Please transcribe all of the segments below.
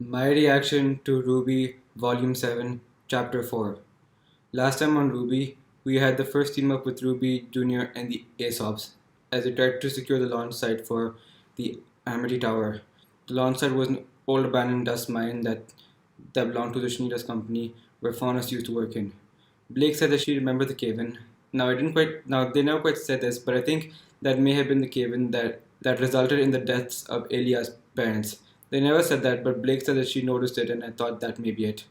My reaction to RWBY Volume 7, Chapter 4. Last time on RWBY, we had the first team up with Ruby Jr. and the Aesops as they tried to secure the launch site for the Amity Tower. The launch site was an old abandoned dust mine that belonged to the Shnida's company where Faunus used to work in. Blake said that she remembered the cave-in. Now they never quite said this, but I think that may have been the cave-in that resulted in the deaths of Elia's parents. They never said that, but Blake said that she noticed it, and I thought that may be it.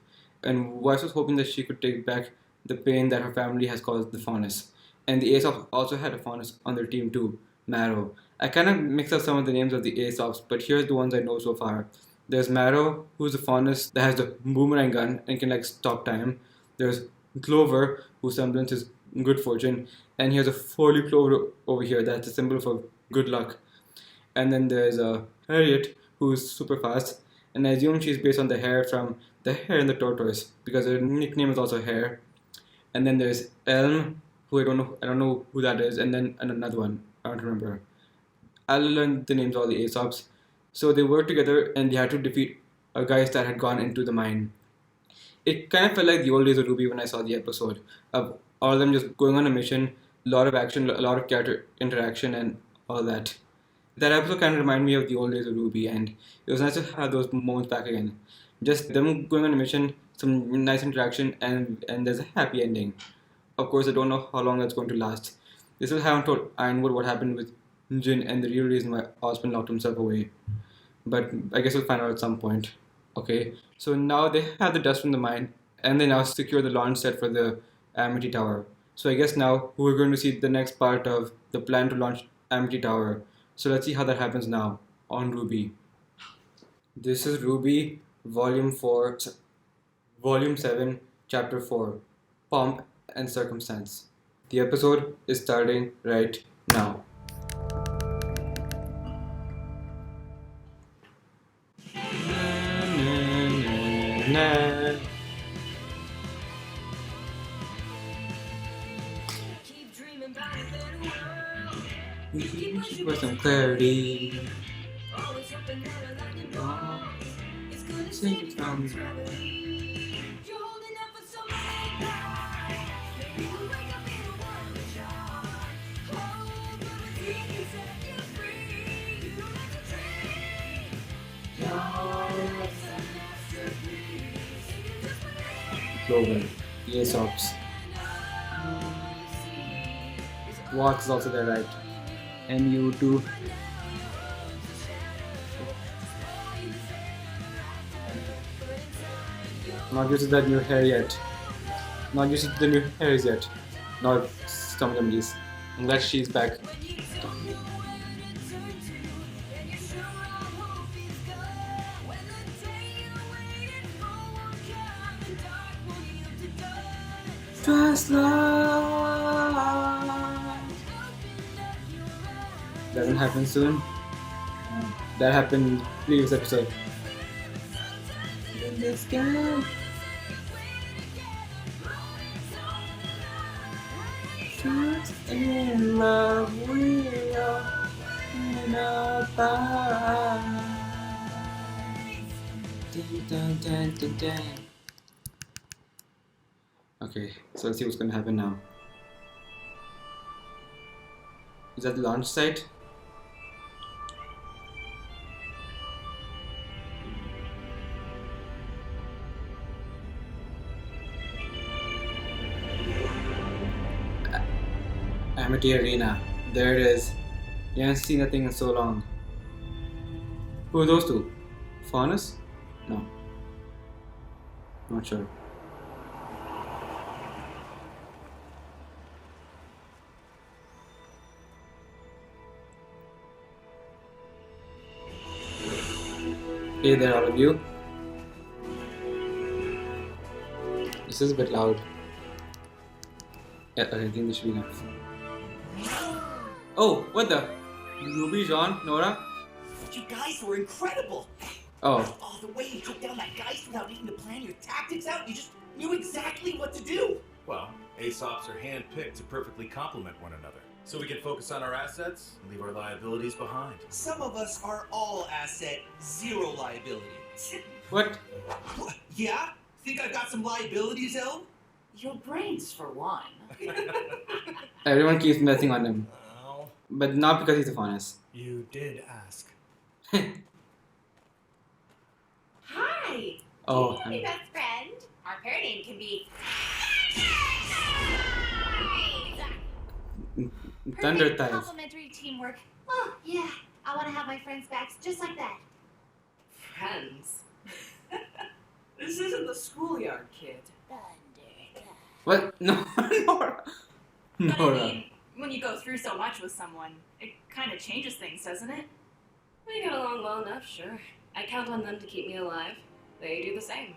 And Weiss was hoping that she could take back the pain that her family has caused the Faunus. And the Aesops also had a Faunus on their team too, Marrow. I kind of mixed up some of the names of the Aesops, but here's the ones I know so far. There's Marrow, who's the Faunus that has the boomerang gun and can like stop time. There's Clover, whose semblance is good fortune, and he has a four-leaf clover over here that's a symbol for good luck. And then there's Harriet, who's super fast, and I assume she's based on the hare from the hare and the tortoise because her nickname is also Hare. And then there's Elm, who I don't know who that is, and then another one I don't remember. I'll learn the names of all the Aesops. So they worked together and they had to defeat a guys that had gone into the mine. It kind of felt like the old days of RWBY when I saw the episode of all of them just going on a mission, a lot of action, a lot of character interaction, and all that. That episode kind of reminded me of the old days of RWBY, and it was nice to have those moments back again. Just them going on a mission, some nice interaction, and there's a happy ending. Of course, I don't know how long that's going to last. They still haven't told Ironwood what happened with Jin and the real reason why Osmond locked himself away. But I guess we'll find out at some point. Okay, so now they have the dust from the mine, and they now secure the launch set for the Amity Tower. So I guess now we're going to see the next part of the plan to launch Amity Tower. So let's see how that happens now on RWBY. This is RWBY Volume 4, Volume 7, Chapter 4, Pomp and Circumstance. The episode is starting right now. For some clarity. Clover, the Aesops. Watts is also there, right? And you too. Not used to that new hair yet. Not used to the new hairs yet. Not some of them these. I'm glad she's back. Trust love. Doesn't happen soon. That happened in the previous episode. In the sky. Trust in love we are in our lives. Dun, dun, dun, dun. Okay, so let's see what's gonna happen now. Is that the launch site? Amity Arena. There it is. You haven't seen that thing in so long. Who are those two? Faunus? No. Not sure. Hey there, all of you. This is a bit loud. Yeah, I think this should be enough. Oh, what the? Ruby, John, Nora? You guys were incredible! Oh. Oh, the way you took down that geist without needing to plan your tactics out, you just knew exactly what to do! Well, Aesops are handpicked to perfectly complement one another. So we can focus on our assets and leave our liabilities behind. Some of us are all asset, zero liability. What? What? Yeah? Think I've got some liabilities, El? Your brains, for one. Everyone keeps messing on him. Oh. But not because he's the funnest. You did ask. Hi! Oh, Do you have a best friend? Our pair name can be... Thunder Perfect thighs. complementary teamwork. Oh, yeah. I want to have my friends' backs just like that. Friends? This isn't the schoolyard, kid. What? No, Nora. But I Nora. mean, when you go through so much with someone, it kind of changes things, doesn't it? We get along well enough, sure. I count on them to keep me alive. They do the same.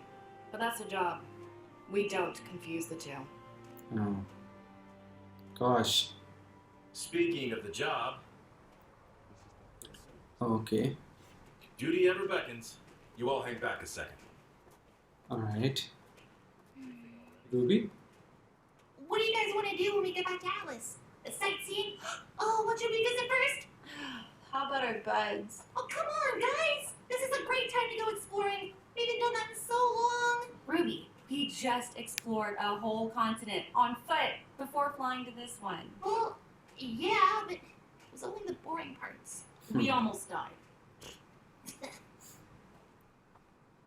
But that's their job. We don't confuse the two. Oh. Gosh. Speaking of the job, Okay. duty ever beckons. You all hang back a second. Alright. Ruby? What do you guys want to do when we get back to Atlas? Sightseeing? Oh, what should we visit first? How about our buds? Oh, come on, guys! This is a great time to go exploring. We haven't done that in so long. Ruby, we just explored a whole continent on foot before flying to this one. Well, yeah, but it was only the boring parts. We almost died.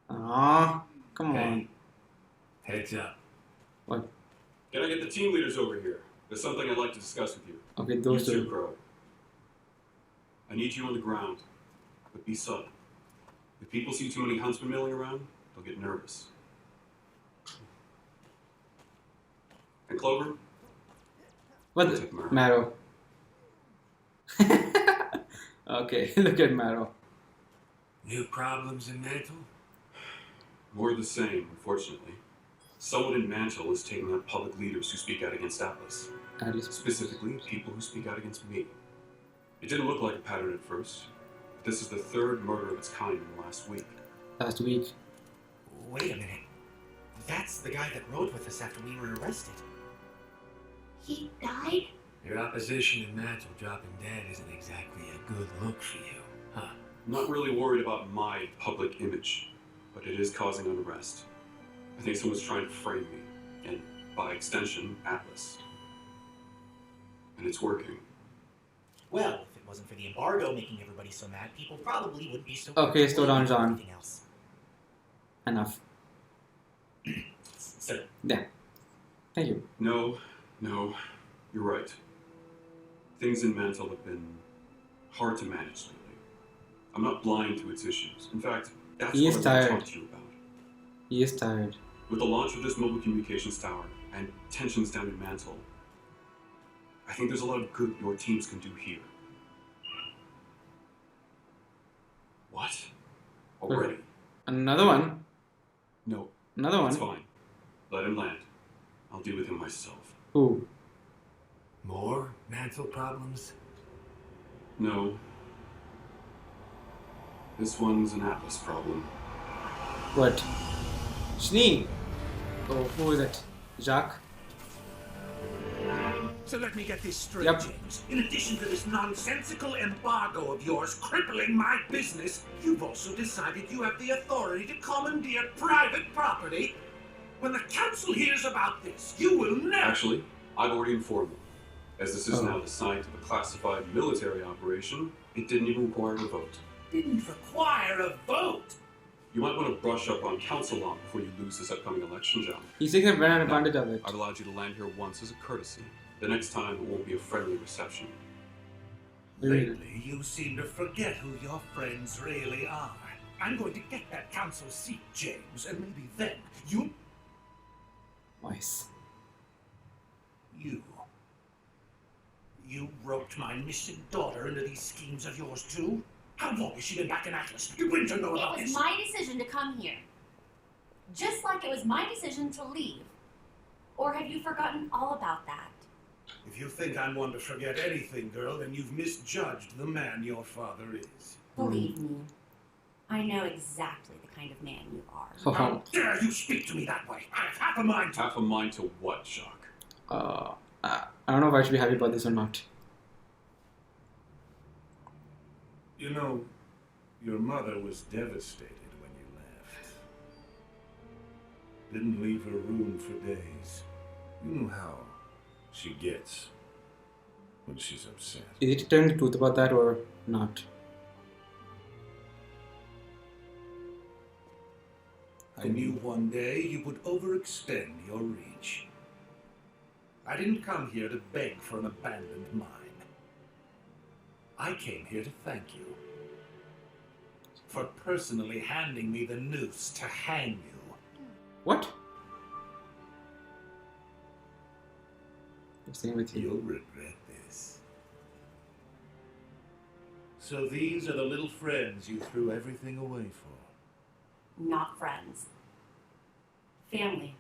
Ah, come on. Hey, heads up. What? Can I get the team leaders over here? There's something I'd like to discuss with you. Okay, You those too, two. Crow. I need you on the ground, but be subtle. If people see too many huntsmen milling around, they'll get nervous. And Clover? What? Take Marrow. Marrow. Okay, look at Marrow. New problems in Mantle? More of the same, unfortunately. Someone in Mantle is taking out public leaders who speak out against Atlas. At least Specifically, people who speak out against me. It didn't look like a pattern at first, but this is the third murder of its kind in the last week. last week. Wait a minute. That's the guy that rode with us after we were arrested. He died? Your opposition in Mantle dropping dead isn't exactly a good look for you, huh? I'm not really worried about my public image, but it is causing unrest. I think someone's trying to frame me, and by extension, Atlas. And it's working. Well, if it wasn't for the embargo making everybody so mad, people probably wouldn't be so... Okay, slow down, about John. everything else. Enough. Sir, Yeah. Thank you. No, you're right. Things in Mantle have been hard to manage lately. I'm not blind to its issues. In fact, that's He what is I want to tired. talk to you about. He is tired. With the launch of this mobile communications tower and tensions down in Mantle, I think there's a lot of good your teams can do here. What? Already? Another one. No, Another it's one. fine. Let him land. I'll deal with him myself. Who? More Mantle problems? No. This one's an Atlas problem. What? Schnee. Oh, who is it? Jacques? So let me get this straight, Yep. James. In addition to this nonsensical embargo of yours crippling my business, you've also decided you have the authority to commandeer private property. When the council hears about this, you will never... Actually, I've already informed them. As this is Oh. now the site of a classified military operation, it didn't even require a vote. Didn't require a vote. You might want to brush up on council law before you lose this upcoming election, John. He's taking advantage of it. I've allowed you to land here once as a courtesy. The next time, it won't be a friendly reception. Lately, you seem to forget who your friends really are. I'm going to get that council seat, James, and maybe then Nice. You roped my missing daughter into these schemes of yours too? How long has she been back in Atlas? You wouldn't know about It was this. my decision to come here. Just like it was my decision to leave. Or have you forgotten all about that? If you think I'm one to forget anything, girl, then you've misjudged the man your father is. Believe me, I know exactly the kind of man you are. Oh. How dare you speak to me that way? I have half a mind to... Half a mind to what, Jacques? I don't know if I should be happy about this or not. You know, your mother was devastated when you left. Didn't leave her room for days. You know how she gets when she's upset. Is he telling the truth about that or not? I knew one day you would overextend your reach. I didn't come here to beg for an abandoned mine. I came here to thank you for personally handing me the noose to hang you. What? I'm staying with you. You'll regret this. So these are the little friends you threw everything away for. Not friends. Family.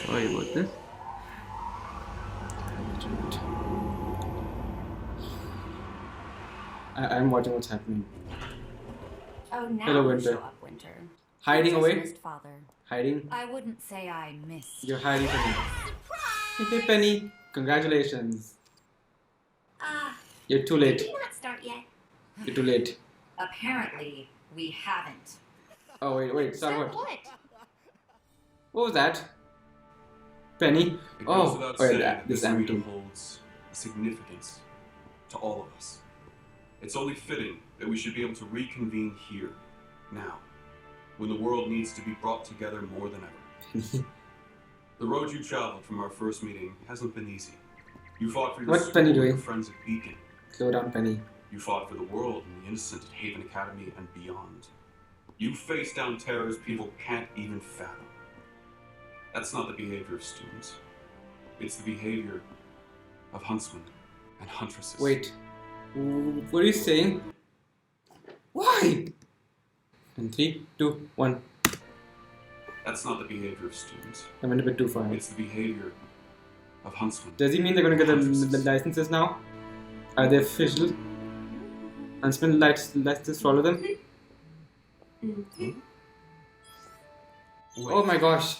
Sorry about this. I'm watching what's happening. Oh, now Hello, you Winter. show up, Winter. Hiding Just away? missed Father. Hiding? I wouldn't say I missed. You're hiding from me. Hey, Penny. Congratulations. You're too Did late. we not start yet? You're too late. Apparently, we haven't. Oh, wait. Start what? what? What was that? Penny? It goes Oh, without wait, saying that this this arena empty. holds a significance to all of us. It's only fitting that we should be able to reconvene here, now, when the world needs to be brought together more than ever. The road you traveled from our first meeting hasn't been easy. You fought for your What's school Penny and your doing? friends at Beacon. Slow down, Penny. You fought for the world and the innocent at Haven Academy and beyond. You faced down terrors people can't even fathom. That's not the behavior of students. It's the behavior of huntsmen and huntresses. Wait. What are you saying? Why? In 3, 2, 1. That's not the behavior of students. I went a bit too far. It's the behavior of huntsmen. Does he mean they're gonna get the licenses now? Are they official? Huntsman licenses for all of them? Oh my gosh.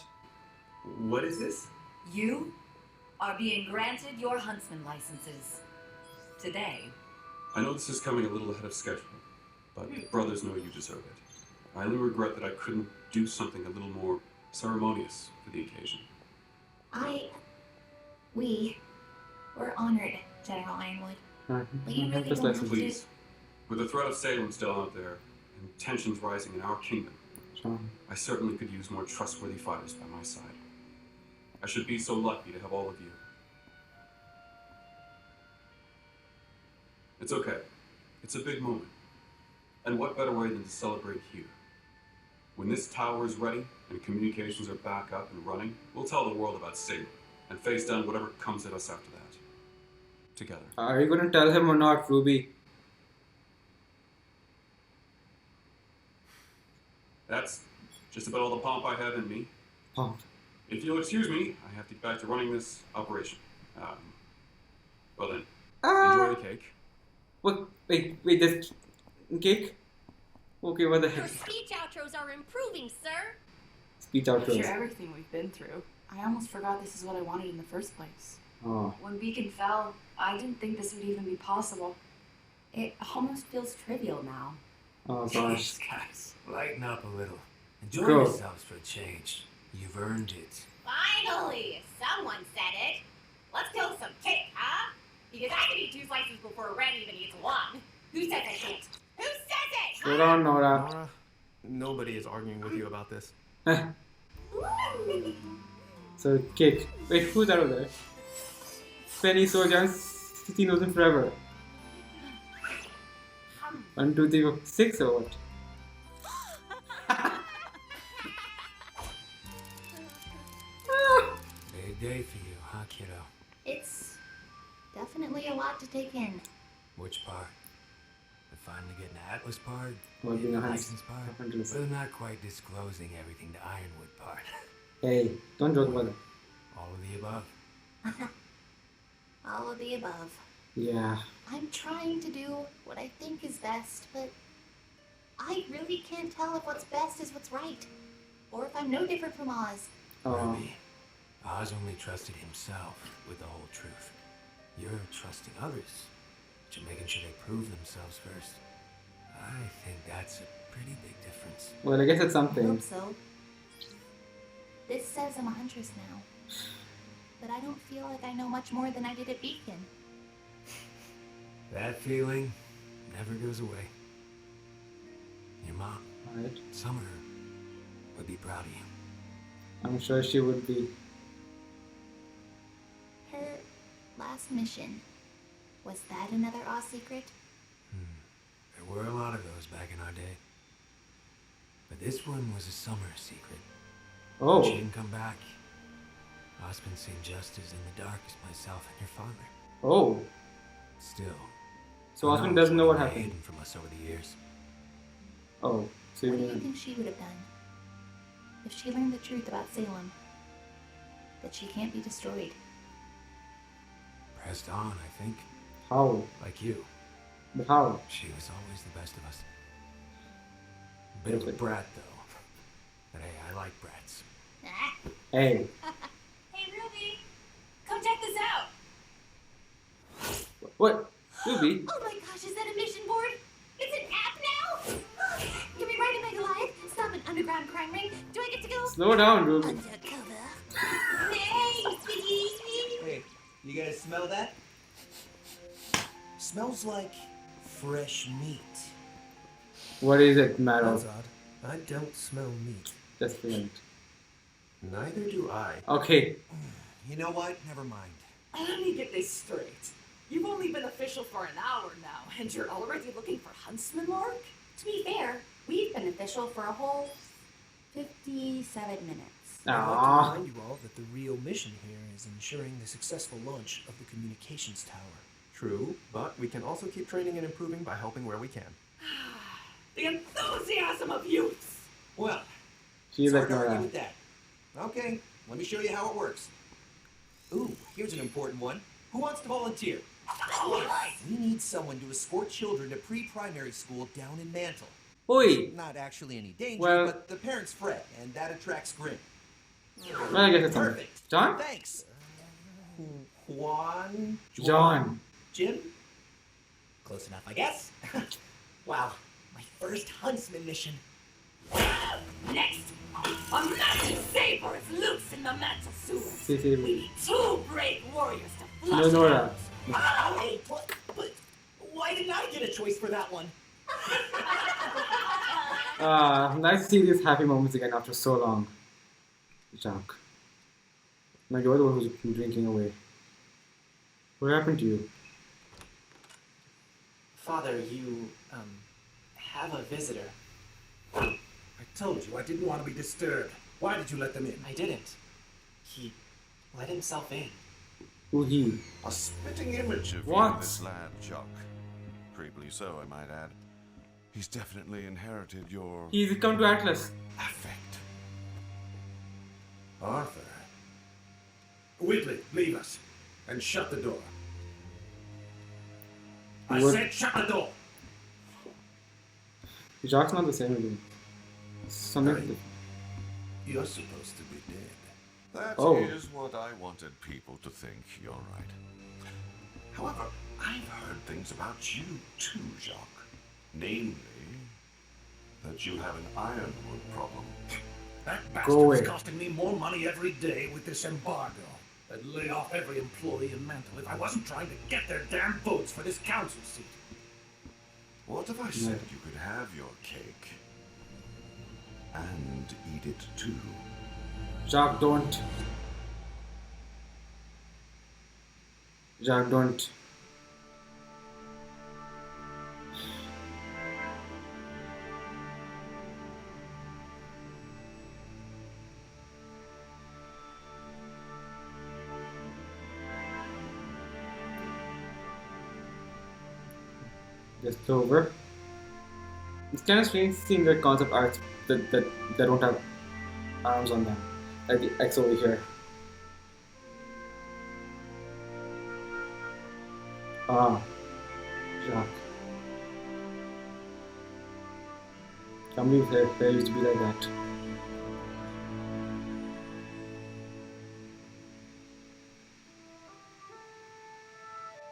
What is this? You are being granted your huntsman licenses. Today. I know this is coming a little ahead of schedule, but brothers know you deserve it. I only regret that I couldn't do something a little more ceremonious for the occasion. We're honored, General Ironwood. You really Just don't license. Please, with the threat of Salem still out there, and tensions rising in our kingdom, I certainly could use more trustworthy fighters by my side. I should be so lucky to have all of you. It's okay. It's a big moment. And what better way than to celebrate here? When this tower is ready and communications are back up and running, we'll tell the world about Salem and face down whatever comes at us after that. Together. Are you gonna tell him or not, Ruby? That's just about all the pomp I have in me. Pomp. If you'll excuse me, I have to get back to running this operation. Well then, enjoy the cake. What? Wait, this cake? Okay, what the Your heck? speech outros are improving, sir. Speech After outros. everything we've been through, I almost forgot this is what I wanted in the first place. Oh. When Beacon fell, I didn't think this would even be possible. It almost feels trivial now. Oh gosh. Jeez, guys, lighten up a little. Enjoy Go. yourselves for a change. You've earned it. Finally, someone said it. Let's kill some cake, huh? Because I can eat 2 slices before Red even eats 1. Who says I can't? Who says it? Slow down, Nora. Nora, nobody is arguing with you about this. So, cake. Wait, who's that over there? Penny Sojan, he knows him forever. 1, 2, 3, 4, 6 or what? Big day for you, huh, kiddo? It's definitely a lot to take in. Which part? The finally getting the Atlas part? Well, being a The hunt- license part? a hunter. Well, not quite disclosing everything to Ironwood part. Hey, don't joke about it. All of the above. All of the above. Yeah. I'm trying to do what I think is best, but I really can't tell if what's best is what's right. Or if I'm no different from Oz. Oh. RWBY, Oz only trusted himself with the whole truth. You're trusting others, but you're making sure they prove themselves first. I think that's a pretty big difference. Well, I guess it's I something. hope so. This says I'm a huntress now. But I don't feel like I know much more than I did at Beacon. That feeling never goes away. Your mom, Right. Summer, would be proud of you. I'm sure she would be. Her last mission. Was that another Oz secret? There were a lot of those back in our day. But this one was a Summer secret. Oh. She didn't come back. Osmond seemed just as in the dark as myself and your father. Oh. Still. So Osmond doesn't know what they happened. hidden from us over the years. Oh. So What do you you think she would have done? If she learned the truth about Salem? That she can't be destroyed. Pressed on, I think. how? Like you. But how? She was always the best of us. A bit of a brat, though. But hey, I like brats. Hey. Hey, Ruby, come check this out. What? Ruby? Oh my gosh, is that a mission board? It's an app now? Can we ride a Mega Goliath? Stop an underground crime ring? Do I get to go? Slow down, Ruby. Undercover. Hey, you guys smell that? Smells like fresh meat. What is it, Madam? That's odd. I don't smell meat. Just brilliant. Neither do I. Okay. You know what? Never mind. Let me get this straight. You've only been official for an hour now, and you're already looking for huntsman work? To be fair, we've been official for a whole 57 minutes. I'd like to Aww. remind you all that the real mission here is ensuring the successful launch of the communications tower. True, but we can also keep training and improving by helping where we can. The enthusiasm of youth! Well, She's it's like hard to argue Nora. with that. Okay, let me show you how it works. Ooh, here's an important one. Who wants to volunteer? All right. We need someone to escort children to pre-primary school down in Mantle. Oi. Not actually any danger, Well- but the parents fret, and that attracts grin. Well, I guess it's something. Perfect. John? Thanks. Juan? John. Jim? Close enough, I guess. Wow, my first huntsman mission. Next, a massive saber is loose in the mantle sewers. See, see. We need 2 brave warriors to No, flush it Nora. out. Hey, but why didn't I get a choice for that one? Nice to see these happy moments again after so long. Jack. Now you're the one who's been drinking away. What happened to you? Father, you, have a visitor. I told you I didn't want to be disturbed. Why did you let them in? I didn't. He let himself in. Who he? A spitting image of What? you, this lad, Jock. Creepily so, I might add. He's definitely inherited your He's come to Atlas. affect. Arthur. Whitley, leave us. And shut the door. I What? said shut the door! Jack's not the same again. Something. You're supposed to be dead. That is Oh. what I wanted people to think, you're right. However, I've heard things about you too, Jacques. Namely, that you have an ironwood problem. That Go bastard away. is costing me more money every day with this embargo. I'd lay off every employee in Mantle if I wasn't trying to get their damn votes for this council seat. What if I said you could have your cake and eat it too? Jack, don't. Jack, don't. Just over. It's kind of strange seeing the concept arts that don't have arms on them, like the X over here. Ah, Jacques. Can't believe hair used to be like that.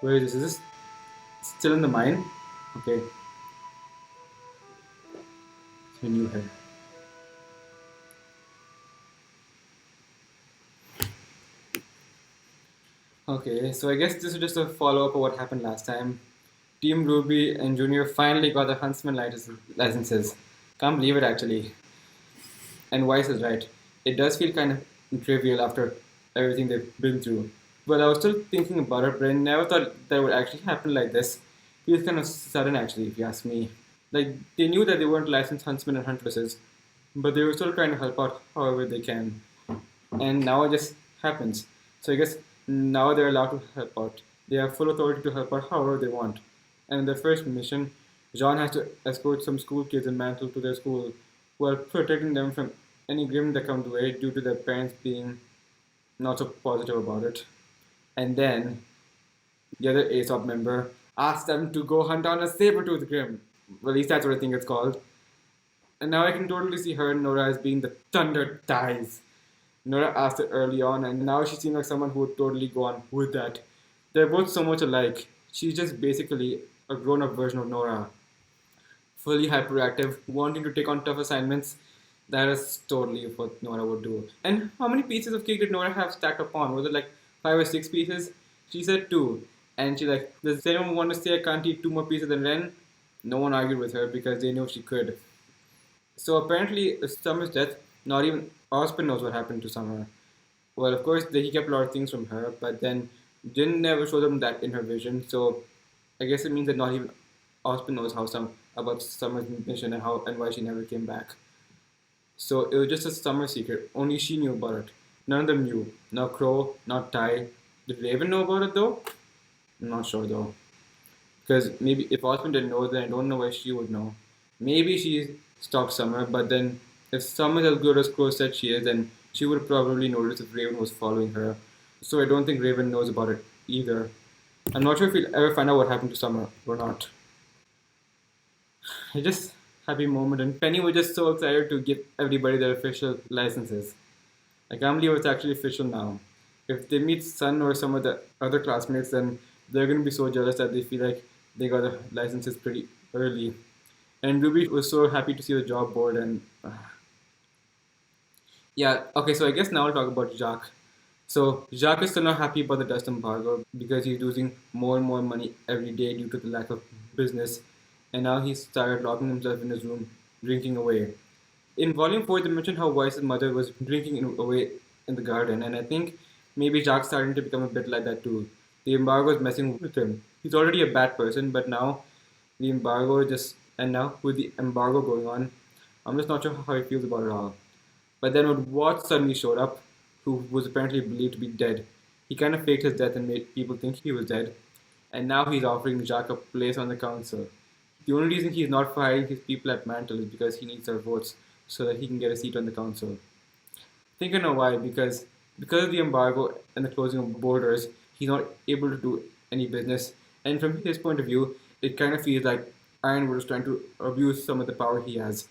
Where is this? Is this still in the mine? Okay. It's a new head. Okay, so I guess this is just a follow up of what happened last time. Team Ruby and Junior finally got the Huntsman licenses. Can't believe it actually. And Weiss is right. It does feel kind of trivial after everything they've been through. But I was still thinking about it, but I never thought that would actually happen like this. Feels kind of sudden actually, if you ask me. Like, they knew that they weren't licensed huntsmen and huntresses, but they were still trying to help out however they can. And now it just happens. So I guess now they're allowed to help out. They have full authority to help out however they want. And in their first mission, Jean has to escort some school kids in Mantle to their school while protecting them from any grim that comes their way due to their parents being not so positive about it. And then the other Aesop member asks them to go hunt down a saber-toothed grim. Well, at least that's what I think it's called. And now I can totally see her and Nora as being the Thunder Ties. Nora asked it early on, and now she seems like someone who would totally go on with that. They're both so much alike. She's just basically a grown up version of Nora. Fully hyperactive, wanting to take on tough assignments. That is totally what Nora would do. And how many pieces of cake did Nora have stacked upon? Was it like 5 or 6 pieces? She said 2. And she like, does anyone want to say I can't eat 2 more pieces than Ren? No one argued with her because they knew she could. So apparently, Summer's death, not even Ospen knows what happened to Summer. Well, of course, he kept a lot of things from her, but then didn't never show them that in her vision. So I guess it means that not even Ospen knows how about Summer's mission and how and why she never came back. So it was just a Summer secret. Only she knew about it. None of them knew. Not Crow, not Ty. Did Raven know about it though? I'm not sure though. Because maybe if Osmond didn't know, then I don't know why she would know. Maybe she stalked Summer, but then if Summer is as good as Crow said she is, then she would probably notice if Raven was following her. So I don't think Raven knows about it either. I'm not sure if we'll ever find out what happened to Summer or not. It's just happy moment, and Penny was just so excited to give everybody their official licenses. I can't believe it's actually official now. If they meet Sun or some of the other classmates, then they're gonna be so jealous that they feel like they got the licenses pretty early. And Ruby was so happy to see the job board and yeah, okay, so I guess now I'll talk about Jacques. So Jacques is still not happy about the dust embargo because he's losing more and more money every day due to the lack of business. And now he's started locking himself in his room, drinking away. In Volume 4, they mentioned how Weiss's mother was drinking away in the garden, and I think maybe Jacques starting to become a bit like that too. The embargo is messing with him. He's already a bad person, but now the embargo just and now with the embargo going on, I'm just not sure how he feels about it all. But then when Watts suddenly showed up, who was apparently believed to be dead, he kind of faked his death and made people think he was dead, and now he's offering Jacques a place on the council. The only reason he's not firing his people at Mantle is because he needs their votes so that he can get a seat on the council. Think I know why, because of the embargo and the closing of borders, he's not able to do any business. And from his point of view, it kind of feels like Ironwood is trying to abuse some of the power he has.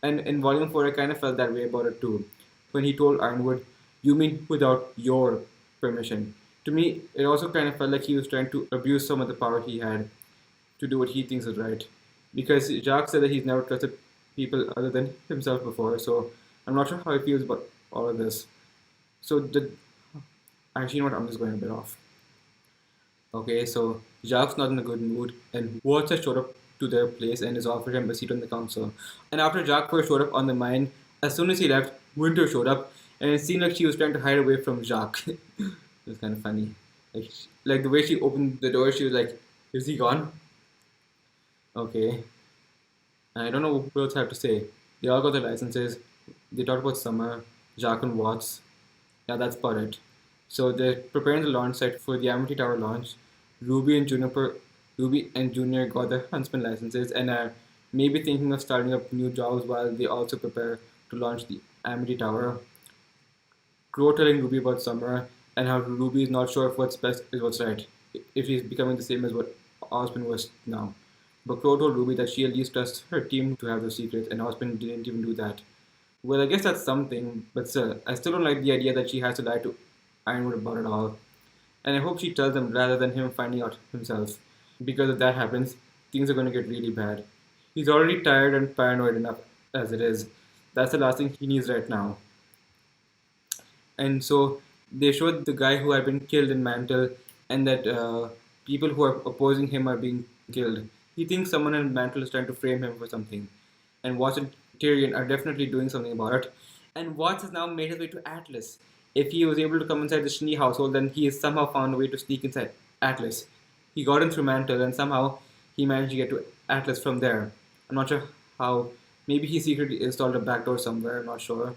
And in Volume 4, I kind of felt that way about it too. When he told Ironwood, you mean without your permission. To me, it also kind of felt like he was trying to abuse some of the power he had to do what he thinks is right. Because Jacques said that he's never trusted people other than himself before, so I'm not sure how he feels about all of this. So, actually, you know what? I'm just going a bit off. Okay, so Jacques not in a good mood, and Watts has showed up to their place and has offered him a seat on the council. And after Jacques first showed up on the mine, as soon as he left, Winter showed up, and it seemed like she was trying to hide away from Jacques. It was kind of funny. Like the way she opened the door, she was like, "Is he gone?" Okay. I don't know what else I have to say. They all got their licenses. They talked about Summer, Jacques, and Watts. Yeah, that's about it. So they're preparing the launch site for the Amity Tower launch. Ruby and Junior got their Huntsman licenses and are maybe thinking of starting up new jobs while they also prepare to launch the Amity Tower. Crow telling Ruby about Summer and how Ruby is not sure if what's best is what's right, if he's becoming the same as what Osmond was now. But Crow told Ruby that she at least trusts her team to have those secrets, and Osmond didn't even do that. Well, I guess that's something, but still, I still don't like the idea that she has to lie to Ironwood about it all. And I hope she tells him rather than him finding out himself. Because if that happens, things are going to get really bad. He's already tired and paranoid enough as it is. That's the last thing he needs right now. And so they showed the guy who had been killed in Mantle, and that people who are opposing him are being killed. He thinks someone in Mantle is trying to frame him for something, and Watts and Tyrion are definitely doing something about it. And Watts has now made his way to Atlas. If he was able to come inside the Schnee household, then he has somehow found a way to sneak inside Atlas. He got in through Mantle, and somehow he managed to get to Atlas from there. I'm not sure how. Maybe he secretly installed a backdoor somewhere. I'm not sure.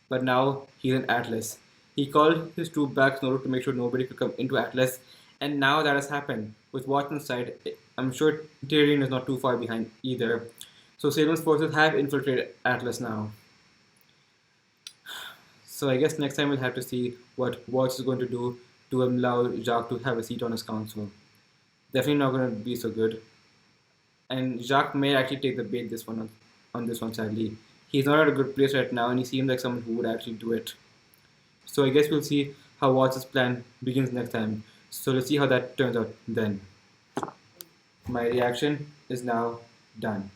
But now he's in Atlas. He called his troop back in order to make sure nobody could come into Atlas, and now that has happened. With Watson's side, I'm sure Tyrion is not too far behind either. So Salem's forces have infiltrated Atlas now. So I guess next time we'll have to see what Watts is going to do to allow Jacques to have a seat on his council. Definitely not going to be so good. And Jacques may actually take the bait on this one, sadly. He's not at a good place right now, and he seems like someone who would actually do it. So I guess we'll see how Watts' plan begins next time. So let's see how that turns out then. My reaction is now done.